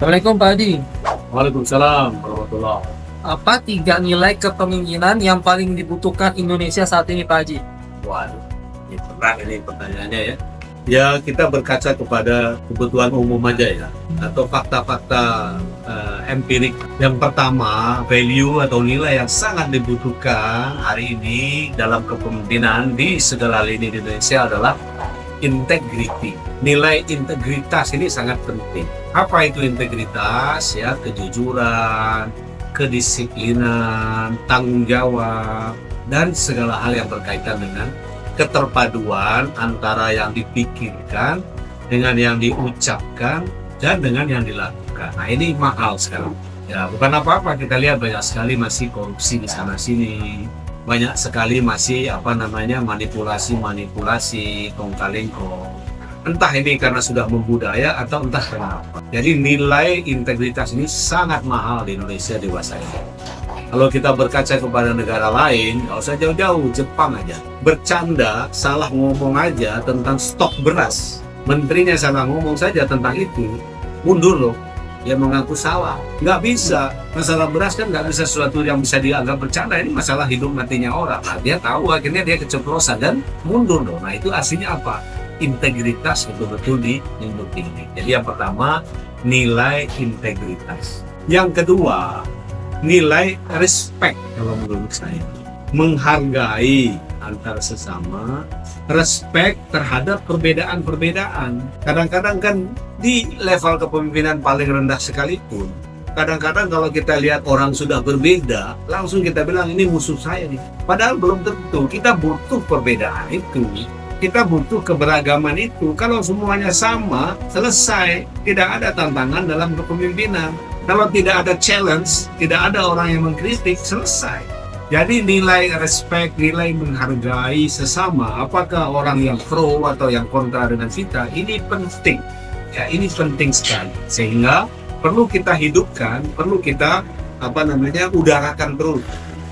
Assalamualaikum Pak Hadi. Waalaikumsalam warahmatullahi. Apa tiga nilai kepemimpinan yang paling dibutuhkan Indonesia saat ini Pak Haji? Waduh, ini berat ini pertanyaannya ya. Ya, kita berkaca kepada kebutuhan umum aja ya, atau fakta-fakta empirik. Yang pertama, value atau nilai yang sangat dibutuhkan hari ini dalam kepemimpinan di segala lini di Indonesia adalah integrity. Nilai integritas ini sangat penting. Apa itu integritas? Ya, kejujuran, kedisiplinan, tanggung jawab, dan segala hal yang berkaitan dengan keterpaduan antara yang dipikirkan dengan yang diucapkan dan dengan yang dilakukan. Nah, ini mahal sekarang. Ya, bukan apa-apa, kita lihat banyak sekali masih korupsi di sana sini. Banyak sekali masih manipulasi, kong-kali-kong. Entah ini karena sudah membudaya atau entah kenapa. Jadi nilai integritas ini sangat mahal di Indonesia dewasa ini. Kalau kita berkaca kepada negara lain, nggak usah jauh-jauh, Jepang aja. Bercanda, salah ngomong aja tentang stok beras. Menterinya salah ngomong saja tentang itu, mundur loh. Dia mengaku salah. Nggak bisa. Masalah beras kan nggak bisa sesuatu yang bisa dianggap bercanda. Ini masalah hidup matinya orang. Nah, dia tahu, akhirnya dia keceplosan dan mundur loh. Nah, itu aslinya apa? Integritas betul-betul dijunjung tinggi. Jadi yang pertama, nilai integritas. Yang kedua, nilai respect kalau menurut saya. Menghargai antar sesama, respect terhadap perbedaan-perbedaan. Kadang-kadang kan di level kepemimpinan paling rendah sekalipun, kadang-kadang kalau kita lihat orang sudah berbeda, langsung kita bilang ini musuh saya nih. Padahal belum tentu. Kita butuh perbedaan itu. Kita butuh keberagaman itu. Kalau semuanya sama, selesai. Tidak ada tantangan dalam kepemimpinan. Kalau tidak ada challenge, tidak ada orang yang mengkritik, selesai. Jadi nilai respect, nilai menghargai sesama, apakah orang yang pro atau yang kontra dengan kita, ini penting. Ya, ini penting sekali. Sehingga perlu kita hidupkan, perlu kita udarakan terus.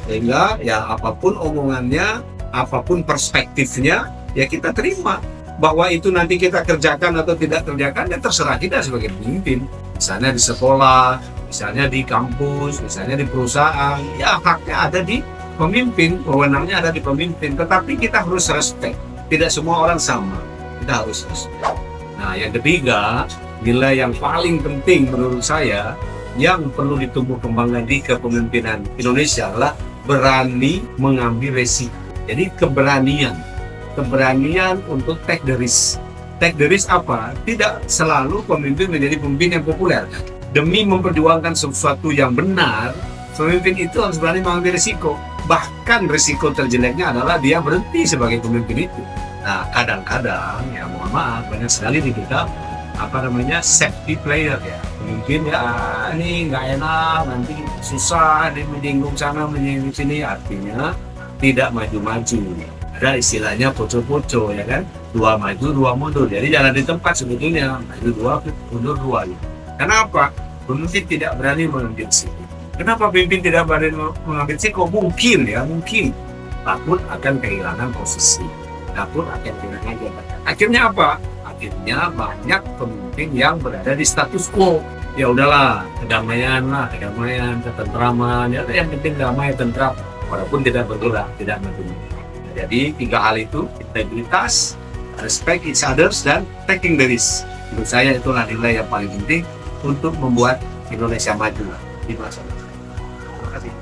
Sehingga ya apapun omongannya, apapun perspektifnya, ya kita terima. Bahwa itu nanti kita kerjakan atau tidak kerjakan, ya terserah kita sebagai pemimpin. Misalnya di sekolah, misalnya di kampus, misalnya di perusahaan, ya haknya ada di pemimpin, wewenangnya ada di pemimpin. Tetapi kita harus respect. Tidak semua orang sama. Kita harus respect. Nah, yang ketiga, nilai yang paling penting menurut saya yang perlu ditumbuh kembangkan di kepemimpinan Indonesia adalah berani mengambil resiko. Jadi keberanian untuk take the risk. Take the risk apa? Tidak selalu pemimpin menjadi pemimpin yang populer. Demi memperjuangkan sesuatu yang benar, pemimpin itu harus berani mengambil risiko. Bahkan risiko terjeleknya adalah dia berhenti sebagai pemimpin itu. Nah, kadang-kadang, ya mohon maaf, banyak sekali di kita, safety player ya. Pemimpin ya, ini nggak enak, nanti susah, dia menyinggung sana, menyinggung sini, artinya tidak maju-maju. Ada istilahnya poco-poco ya kan, dua maju dua mundur. Jadi jangan di tempat sebetulnya, maju dua mundur dua. Kenapa? Pemimpin tidak berani mengambil risiko. Kenapa pemimpin tidak berani mengambil risiko? Mungkin takut akan kehilangan posisi, takut akan kehilangan jabatan. Akhirnya apa? Akhirnya banyak pemimpin yang berada di status quo. Ya udahlah, kedamaian, ketentraman. Ya yang penting damai, tentram, walaupun tidak bergerak, tidak maju. Jadi tiga hal itu, integritas, respect each others, dan taking the risk. Menurut saya itulah nilai yang paling penting untuk membuat Indonesia maju di masa depan. Terima kasih.